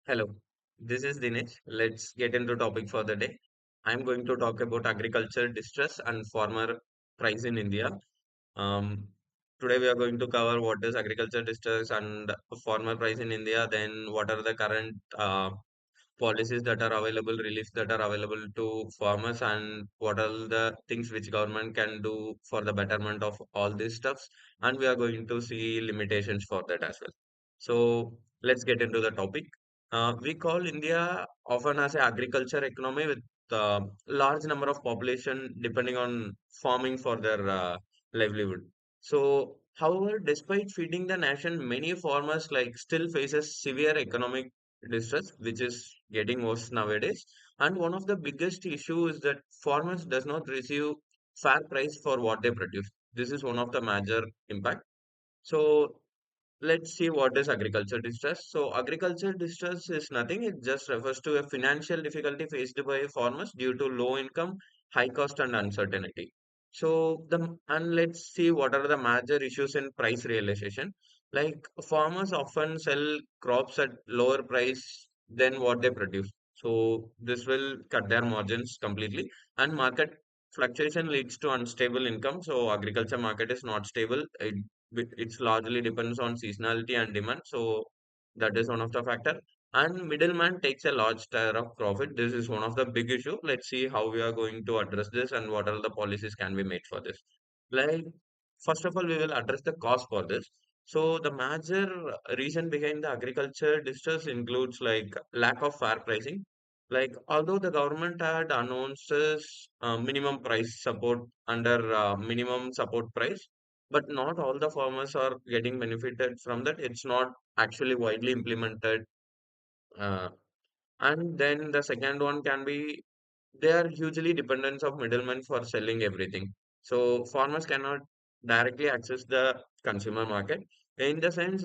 Hello, this is Dinesh. Let's get into topic for the day. I'm going to talk about agriculture distress and farmer price in India. Um, Today we are going to cover what is agriculture distress and farmer price in India. Then what are the current policies that are available, reliefs that are available to farmers, and what are the things which government can do for the betterment of all these stuffs. And we are going to see limitations for that as well. So let's get into the topic. We call India often as an agriculture economy with large number of population depending on farming for their livelihood. So, however, despite feeding the nation, many farmers still faces severe economic distress, which is getting worse nowadays. And one of the biggest issue is that farmers does not receive fair price for what they produce. This is one of the major impact. So let's see what is agriculture distress. So agriculture distress is nothing. It just refers to a financial difficulty faced by farmers due to low income, high cost and uncertainty. So the and let's see what are the major issues in price realization. Like farmers often sell crops at lower price than what they produce. So this will cut their margins completely, and market fluctuation leads to unstable income. So agriculture market is not stable. It's largely depends on seasonality and demand. So that is one of the factor. And middleman takes a large share of profit. This is one of the big issue. Let's see how we are going to address this and what are the policies can be made for this. Like first of all, we will address the cost for this. So the major reason behind the agriculture distress includes like lack of fair pricing. Like although the government had announces minimum price support under minimum support price, but not all the farmers are getting benefited from that. It's not actually widely implemented. Uh, and then the second one can be they are hugely dependent of middlemen for selling everything. So farmers cannot directly access the consumer market. In the sense,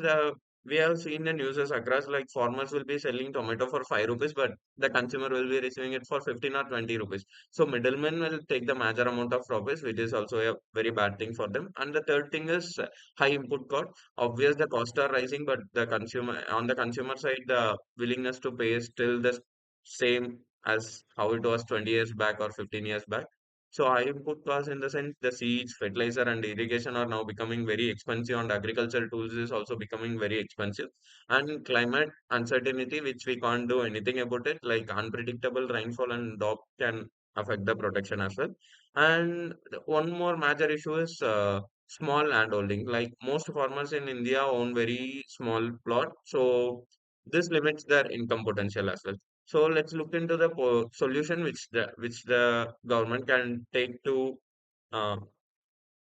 we have seen the news across like farmers will be selling tomato for 5 rupees, but the consumer will be receiving it for 15 or 20 rupees. So middlemen will take the major amount of profits, which is also a very bad thing for them. And the third thing is high input cost. Obvious the costs are rising, but the consumer on the consumer side, the willingness to pay is still the same as how it was 20 years back or 15 years back. So high input costs in the sense the seeds, fertilizer and irrigation are now becoming very expensive and agricultural tools is also becoming very expensive. And climate uncertainty, which we can't do anything about it, like unpredictable rainfall and drought can affect the production as well. And one more major issue is small landholding. Like most farmers in India own very small plot. So this limits their income potential as well. So let's look into the solution which the government can take to uh,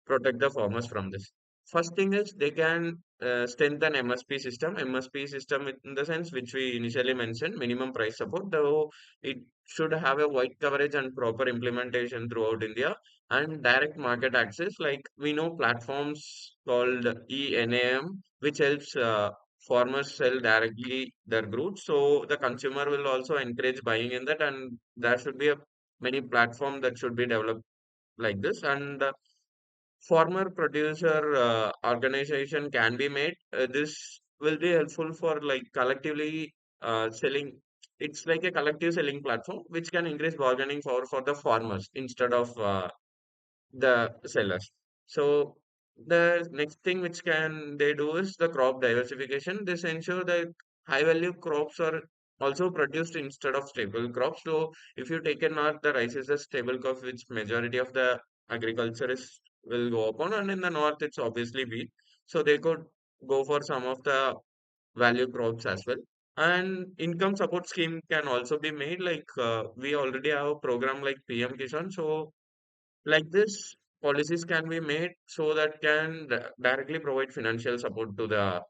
protect the farmers from this. First thing is they can strengthen MSP system. MSP system in the sense which we initially mentioned, minimum price support. Though it should have a wide coverage and proper implementation throughout India and direct market access. Like we know platforms called ENAM, which helps farmers sell directly their goods. So the consumer will also encourage buying in that, and there should be a many platform that should be developed like this. And farmer producer organization can be made. This will be helpful for like collectively selling. It's like a collective selling platform which can increase bargaining power for the farmers instead of the sellers. So the next thing which can they do is the crop diversification. This ensure that high value crops are also produced instead of staple crops. So if you take a north, the rice is a stable crop which majority of the agriculture is will go upon, and in the north it's obviously wheat. So they could go for some of the value crops as well. And income support scheme can also be made. Like we already have a program like PM Kisan. So like this, policies can be made so that can directly provide financial support to the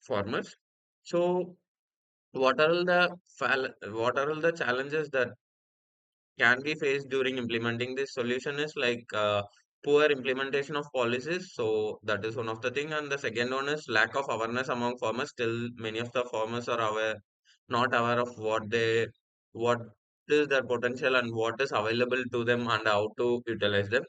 farmers. So, what are all the challenges that can be faced during implementing this solution is like poor implementation of policies. So that is one of the thing, and the second one is lack of awareness among farmers. Still, many of the farmers are not aware of what is their potential and what is available to them and how to utilize them.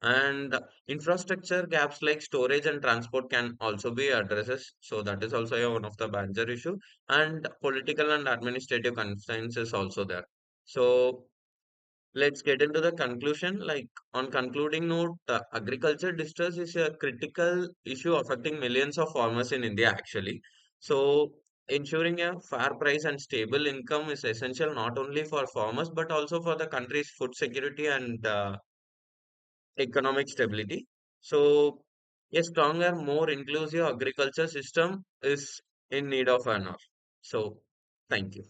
And infrastructure gaps like storage and transport can also be addressed. So that is also one of the major issue. And political and administrative constraints is also there. So let's get into the conclusion. Like on concluding note, agriculture distress is a critical issue affecting millions of farmers in India actually. So ensuring a fair price and stable income is essential not only for farmers but also for the country's food security and economic stability. So a stronger, more inclusive agriculture system is in need of an hour. So thank you.